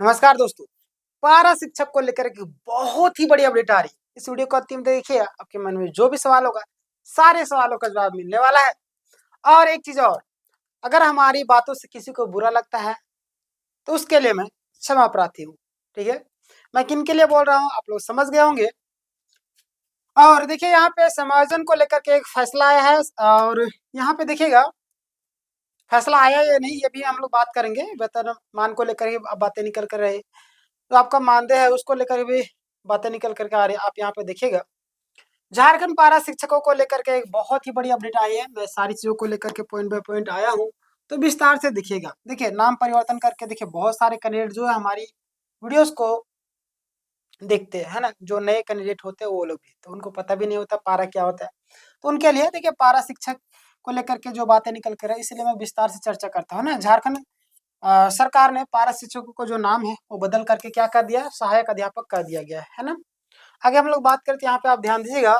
नमस्कार दोस्तों। पारा शिक्षक को लेकर एक बहुत ही बड़ी अपडेट आ रही है। इस वीडियो को अंतिम तक देखिए, आपके मन में जो भी सवाल होगा सारे सवालों का जवाब मिलने वाला है। और एक चीज और, अगर हमारी बातों से किसी को बुरा लगता है तो उसके लिए मैं क्षमा प्रार्थी हूँ। ठीक है, मैं किन के लिए बोल रहा हूँ आप लोग समझ गए होंगे। और देखिए यहाँ पे समायोजन को लेकर के एक फैसला आया है और यहाँ पे देखिएगा फैसला आया या नहीं ये भी हम लोग बात करेंगे। वेतनमान को लेकर ही अब बातें निकल कर रहे, जो आपका मानदेय है उसको लेकर भी बातें निकल करके आ रही है। आप यहाँ पे देखिएगा झारखंड पारा शिक्षकों को लेकर के एक बहुत ही बड़ी अपडेट आई है। मैं सारी चीजों को लेकर के पॉइंट बाय पॉइंट आया हूँ, तो विस्तार से देखिएगा। देखिए नाम परिवर्तन करके देखिए बहुत सारे कैंडिडेट जो है हमारी वीडियोस को देखते हैं, है ना। जो नए कैंडिडेट होते हैं वो लोग भी, तो उनको पता भी नहीं होता पारा क्या होता है। तो उनके लिए देखिए पारा शिक्षक को लेकर के जो बातें निकल कर है, इसलिए मैं विस्तार से चर्चा करता हूँ ना। झारखंड सरकार ने पारा शिक्षकों को जो नाम है वो बदल करके क्या कर दिया, सहायक अध्यापक कर दिया गया है ना। आगे हम लोग बात करते हैं, यहाँ पे आप ध्यान दीजिएगा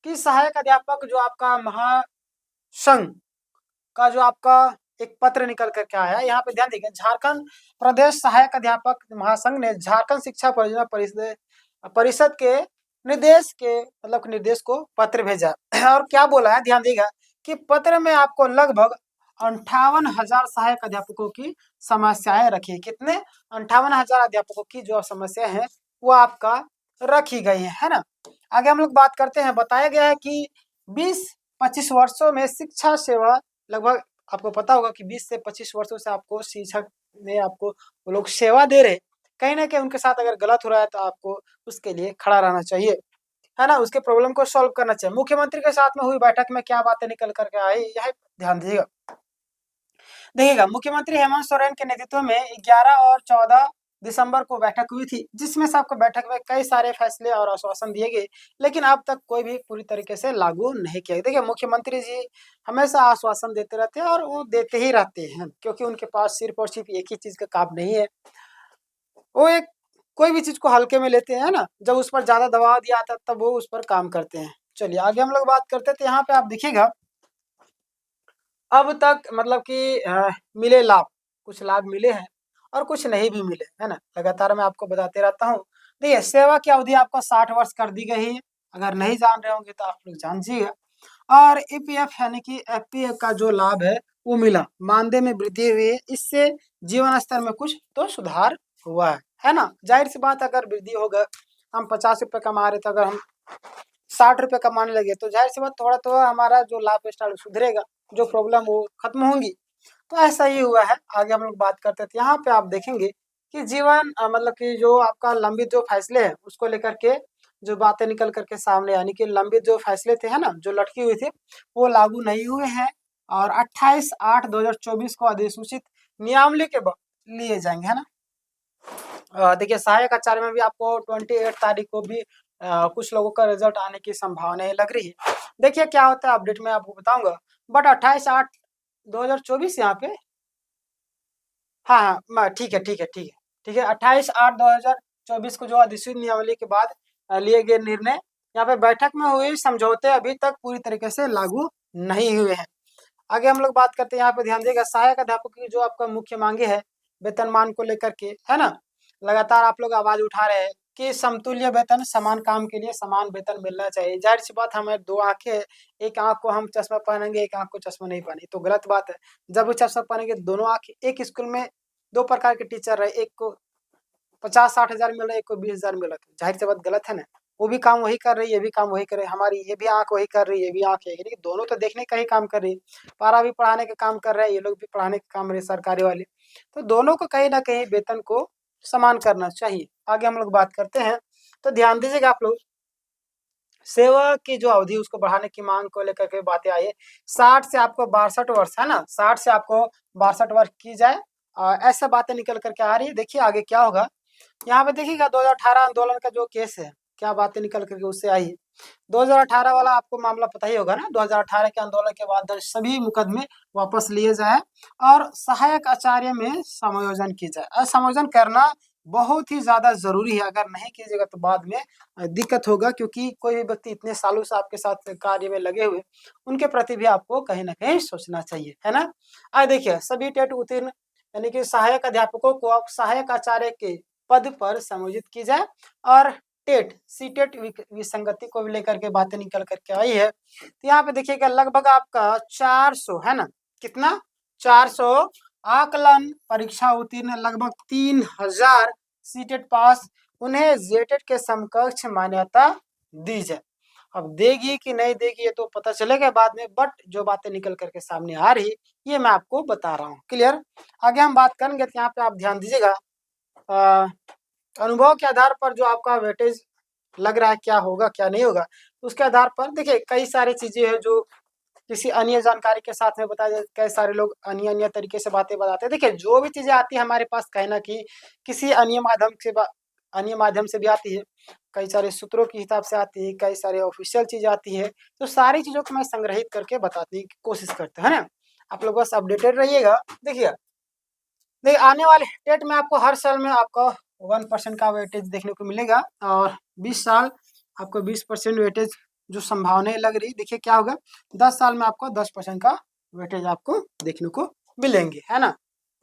कि सहायक अध्यापक जो आपका महासंघ का जो आपका एक पत्र निकल कर के आया है, यहाँ पे ध्यान दीजिए। झारखंड प्रदेश सहायक अध्यापक महासंघ ने झारखंड शिक्षा परियोजना परिषद परिषद के निर्देश को पत्र भेजा और क्या बोला है ध्यान दीजिएगा कि पत्र में आपको लगभग 58,000 सहायक अध्यापकों की समस्याएं रखी। कितने? 58,000 अध्यापकों की जो समस्या है वो आपका रखी गई है ना। आगे हम लोग बात करते हैं। बताया गया है कि 20-25 वर्षों में शिक्षा सेवा लगभग, आपको पता होगा कि 20 से 25 वर्षों से आपको शिक्षक में आपको वो लोग सेवा दे रहे, कहीं ना कहीं उनके साथ अगर गलत हो रहा है तो आपको उसके लिए खड़ा रहना चाहिए, है ना। उसके प्रॉब्लम को सॉल्व करना चाहिए। मुख्यमंत्री के साथ में हुई बैठक में क्या बातें निकल करके आई, यह ध्यान दीजिएगा। देखिएगा मुख्यमंत्री हेमंत सोरेन के नेतृत्व में 11 और 14 दिसंबर को बैठक हुई थी, जिसमें से आपको बैठक में कई सारे फैसले और आश्वासन दिए गए, लेकिन अब तक कोई भी पूरी तरीके से लागू नहीं किया। देखिए मुख्यमंत्री जी हमेशा आश्वासन देते रहते हैं और वो देते ही रहते हैं, क्योंकि उनके पास सिर्फ और सिर्फ एक ही चीज का काम नहीं है। वो एक कोई भी चीज को हल्के में लेते हैं ना, जब उस पर ज्यादा दबाव दिया आता है तब वो उस पर काम करते हैं। चलिए आगे हम लोग बात करते हैं, तो यहाँ पे आप देखिएगा अब तक कि मिले लाभ, कुछ लाभ मिले हैं और कुछ नहीं भी मिले, है ना। लगातार मैं आपको बताते रहता हूँ। देखिए सेवा की अवधि आपका 60 वर्ष कर दी गई है। अगर नहीं जान रहे होंगे तो आप लोग जान जाइएगा। और ईपीएफ यानी कि एफपीएफ का जो लाभ है वो मिला, मानदेय में वृद्धि हुई है, इससे जीवन स्तर में कुछ तो सुधार हुआ है ना। जाहिर सी बात, अगर वृद्धि होगा, हम 50 रुपये कमा रहे थे, अगर हम 60 रुपये कमाने लगे तो जाहिर सी बात थोड़ा तो हमारा जो लाइफ स्टाइल सुधरेगा, जो प्रॉब्लम वो खत्म होंगी। तो ऐसा ही हुआ है। आगे हम लोग बात करते थे, यहाँ पे आप देखेंगे कि जीवन कि जो आपका लंबित जो फैसले हैं उसको लेकर के जो बातें निकल करके सामने, यानी कि लंबित जो फैसले थे, है ना, जो लटकी हुई थी वो लागू नहीं हुए हैं। और 28/8/2024 को अधिसूचित नियमावली के लिए जाएंगे, है ना। देखिए सहायक आचार्य में भी आपको 28 तारीख को भी कुछ लोगों का रिजल्ट आने की संभावनाएं लग रही है। देखिए क्या होता है अपडेट में आपको बताऊंगा, बट 28/8/2024 यहाँ पे, हाँ हाँ ठीक है ठीक है ठीक है ठीक है 28/8/2024 को जो अधिसूचित नियमावली के बाद लिए गए निर्णय, यहाँ पे बैठक में हुए समझौते अभी तक पूरी तरीके से लागू नहीं हुए हैं। आगे हम लोग बात करते हैं, यहाँ पे ध्यान देगा सहायक अध्यापक की जो आपका मुख्य मांगे है वेतनमान को लेकर के, है ना। लगातार आप लोग आवाज उठा रहे हैं कि समतुल्य वेतन, समान काम के लिए समान वेतन मिलना चाहिए। जाहिर सी बात, हमें दो आंखें हैं, एक आंख को हम चश्मा पहनेंगे, एक आंख को चश्मा नहीं पहने तो गलत बात है। जब वो चश्मा पहनेंगे दोनों आंख, एक स्कूल में दो प्रकार के टीचर रहे, एक को 50-60 हजार मिल रहा है, एक को 20 हजार मिल रहा है, तो जाहिर सी बात गलत है ना। वो भी काम वही कर रही है, ये भी काम वही कर रही है, हमारी ये भी आंख वही कर रही है, ये भी आंख है, लेकिन दोनों तो देखने का ही काम कर रही है। पारा भी पढ़ाने का काम कर रहे हैं, ये लोग भी पढ़ाने का काम रहे सरकारी वाले, तो दोनों को कहीं ना कहीं वेतन को समान करना चाहिए। आगे हम लोग बात करते हैं, तो ध्यान दीजिएगा आप लोग, सेवा की जो अवधि उसको बढ़ाने की मांग को लेकर के बातें आई है। 60 से आपको 62 वर्ष, है ना, 60 से आपको 62 वर्ष की जाए, ऐसा बातें निकल करके आ रही है। देखिए आगे क्या होगा, यहाँ पे देखिएगा 2018 आंदोलन का जो केस है, क्या बातें निकल करके उससे आई है। 2018 वाला आपको मामला पता ही होगा ना। 2018 के आंदोलन के बाद दर्ज सभी मुकदमे वापस लिए जाए और सहायक आचार्य में समायोजन की जाए। और समायोजन करना बहुत ही ज्यादा जरूरी है, अगर नहीं कीजिएगा तो बाद में दिक्कत होगा, क्योंकि कोई भी व्यक्ति इतने सालों से आपके साथ कार्य में लगे हुए, उनके प्रति भी आपको कहीं ना कहीं सोचना चाहिए, है ना। देखिए सभी टेट उत्तीर्ण यानी कि सहायक अध्यापकों को अब सहायक आचार्य के पद पर समायोजित की जाए। और टेट सीटेट विसंगति को लेकर के बातें निकल करके आई है। तो यहाँ पे देखिएगा लगभग आपका 400 है ना, कितना 400 आकलन परीक्षा उत्तीर्ण लगभग 3000 सीटेट पास उन्हें जेटेट के समकक्ष मान्यता दी जाए। अब देगी कि नहीं देगी ये तो पता चलेगा बाद में, बट जो बातें निकल करके सामने आ रही ये मैं आपको बता रहा हूँ। क्लियर? आगे हम बात करेंगे तो यहाँ पे आप ध्यान दीजिएगा, अनुभव के आधार पर जो आपका वेटेज लग रहा है क्या होगा क्या नहीं होगा, उसके आधार पर देखिए कई सारी चीजें हैं जो किसी अन्य जानकारी के साथ में बताया जाए। कई सारे लोग अन्य अन्य तरीके से बातें बताते हैं। देखिए जो भी चीजें आती है हमारे पास कहना कि किसी अन्य माध्यम से भी आती है, कई सारे सूत्रों के हिसाब से आती है, कई सारे ऑफिशियल चीजें आती है। तो सारी चीजों को मैं संग्रहित करके बताने की कोशिश करते हैं ना। आप लोग बस अपडेटेड रहिएगा। देखिए आने वाले डेट में आपको हर साल में आपको 1% का वेटेज देखने को मिलेगा, और 20 साल आपको 20% वेटेज जो संभावनाएं लग रही, देखिए क्या होगा 10 साल में आपको 10% का वेटेज आपको देखने को मिलेंगे, है ना।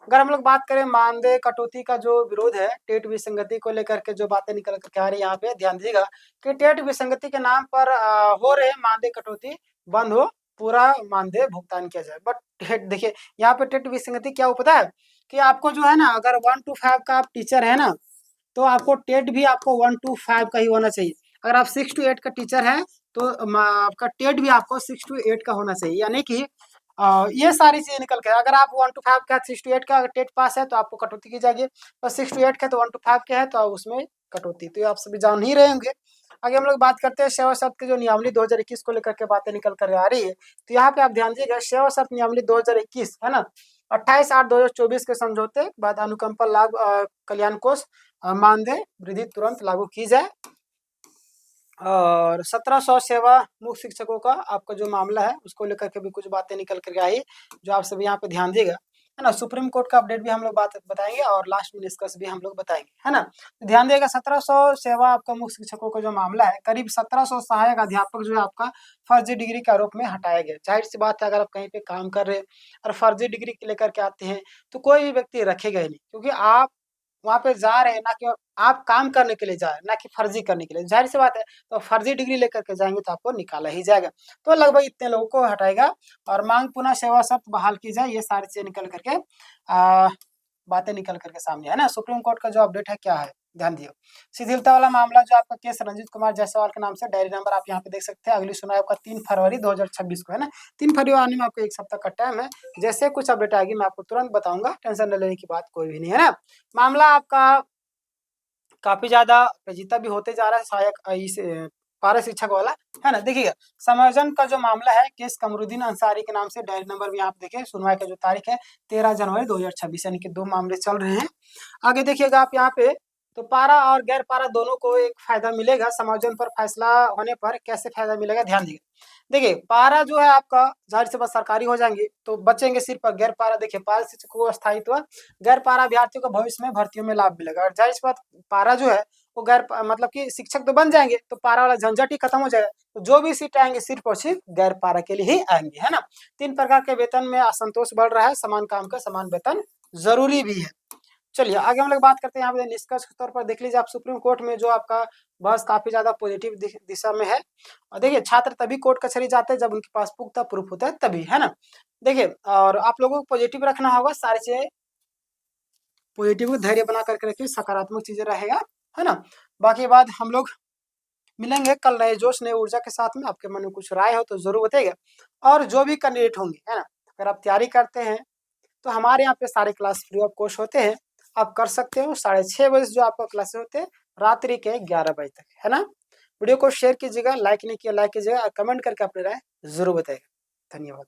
अगर हम लोग बात करें मानदेय कटौती का जो विरोध है, टेट विसंगति को लेकर के जो बातें निकल कर आ रही है, यहाँ पे ध्यान दीजिएगा कि टेट विसंगति के नाम पर हो रहे मानदेय कटौती बंद हो, पूरा मानदेय भुगतान किया जाए। बट देखिए यहाँ पे टेट विसंगति क्या हो पता है कि आपको जो है ना, अगर 1 to 5 का आप टीचर है ना, तो आपको टेट भी आपको 1 to 5 का ही होना चाहिए। अगर आप 6 to 8 का टीचर है तो आपका टेट भी आपको 6 to 8 का होना चाहिए। यानी कि ये सारी चीजें निकल के, अगर आप 1 to 5 का 6 to 8 का टेट पास है तो आपको कटौती की जाएगी, और 6 to 8 का तो 1 to 5 के है तो उसमें कटौती, तो आप सभी जान ही रहे होंगे। आगे हम लोग बात करते हैं सेवा शर्त के जो नियमावली 2021 को लेकर के बातें निकल कर आ रही है। तो यहाँ पे आप ध्यान दीजिएगा सेवा शर्त नियमावली 2021 है ना, 28/8/2024 के समझौते के बाद अनुकंपा लाभ कल्याण कोष मानदेय वृद्धि तुरंत लागू की जाए। और 1700 सेवा मुक्त शिक्षकों का आपका जो मामला है उसको लेकर के भी कुछ बातें निकल कर आई, जो आप सभी यहाँ पे ध्यान देगा, है ना। सुप्रीम कोर्ट का अपडेट भी हम लोग बात बताएंगे, और लास्ट में डिस्कस भी हम लोग बताएंगे, है ना। तो ध्यान देगा 1700 सेवा आपका मुक्त शिक्षकों का जो मामला है, करीब 1700 सहायक अध्यापक जो है आपका फर्जी डिग्री के आरोप में हटाया गया। जाहिर सी बात है, अगर आप कहीं पे काम कर रहे हैं और फर्जी डिग्री लेकर के आते हैं तो कोई भी व्यक्ति रखेगा ही नहीं, क्योंकि आप वहाँ पे जा रहे हैं ना कि आप काम करने के लिए जा रहे हैं, ना कि फर्जी करने के लिए। जाहिर सी बात है, तो फर्जी डिग्री लेकर के जाएंगे तो आपको निकाला ही जाएगा। तो लगभग इतने लोगों को हटाएगा, और मांग पुनः सेवा शर्त बहाल की जाए, ये सारी चीजें निकल करके बातें निकल करके सामने, है ना। सुप्रीम कोर्ट का जो अपडेट है क्या है ध्यान दियो। शिथिलता वाला मामला जो आपका केस रंजीत कुमार जायसवाल के नाम से, डायरी नंबर आप यहाँ पे देख सकते हैं। अगली सुनवाई आपका 3 फरवरी 2026 को, है ना। 3 फरवरी आने में आपको 1 सप्ताह का टाइम है। जैसे कुछ अपडेट आएगी मैं आपको तुरंत बताऊंगा, टेंशन न लेने की बात कोई भी नहीं, है ना। मामला आपका काफी ज्यादा पेचीदा भी होते जा रहा है, सहायक इस पारा शिक्षक वाला, है ना। देखिएगा समायोजन का जो मामला है केस कमरुद्दीन अंसारी के नाम से, डायरी नंबर भी आप देखें। सुनवाई का जो तारीख है 13 जनवरी 2026, यानी कि 2 मामले चल रहे हैं। आगे देखिएगा आप यहाँ पे, तो पारा और गैर पारा दोनों को एक फायदा मिलेगा समायोजन पर फैसला होने पर। कैसे फायदा मिलेगा ध्यान दीजिए। देखिए पारा जो है आपका जाहिर सी बात सरकारी हो जाएंगे तो बचेंगे सिर्फ गैर पारा। देखिए पारा शिक्षकों को स्थायित्व, गैर पारा अभ्यर्थियों को भविष्य में भर्तियों में लाभ मिलेगा। और जाहिर सी बात पारा जो है वो मतलब कि शिक्षक तो बन जाएंगे तो पारा वाला झंझट ही खत्म हो जाएगा। तो जो भी सीट आएंगे सिर्फ और सिर्फ गैर पारा के लिए ही आएंगे, है ना। 3 प्रकार के वेतन में असंतोष बढ़ रहा है, समान काम का समान वेतन जरूरी भी है। चलिए आगे हम लोग बात करते हैं। यहाँ पे निष्कर्ष के तौर पर देख लीजिए आप, सुप्रीम कोर्ट में जो आपका बहस काफी ज्यादा पॉजिटिव दिशा में है। और देखिए छात्र तभी कोर्ट कचहरी जाते हैं जब उनके पास पुख्ता प्रूफ होता है तभी, है ना। देखिए और आप लोगों को पॉजिटिव रखना होगा, सारी चीजें पॉजिटिव धैर्य बना करके रखिए, सकारात्मक चीजें रहेगा, है ना। बाकी बात हम लोग मिलेंगे कल नए जोश नए ऊर्जा के साथ में। आपके मन में कुछ राय हो तो जरूर बताइएगा। और जो भी कैंडिडेट होंगे, है ना, अगर आप तैयारी करते हैं तो हमारे यहाँ पे सारे क्लास फ्री ऑफ कॉस्ट होते हैं, आप कर सकते हो। 6:30 बजे जो आपका क्लासेस होते हैं रात्रि के 11 बजे तक, है ना। वीडियो को शेयर कीजिएगा, लाइक नहीं किया लाइक कीजिएगा, और कमेंट करके अपनी राय जरूर बताइएगा। धन्यवाद।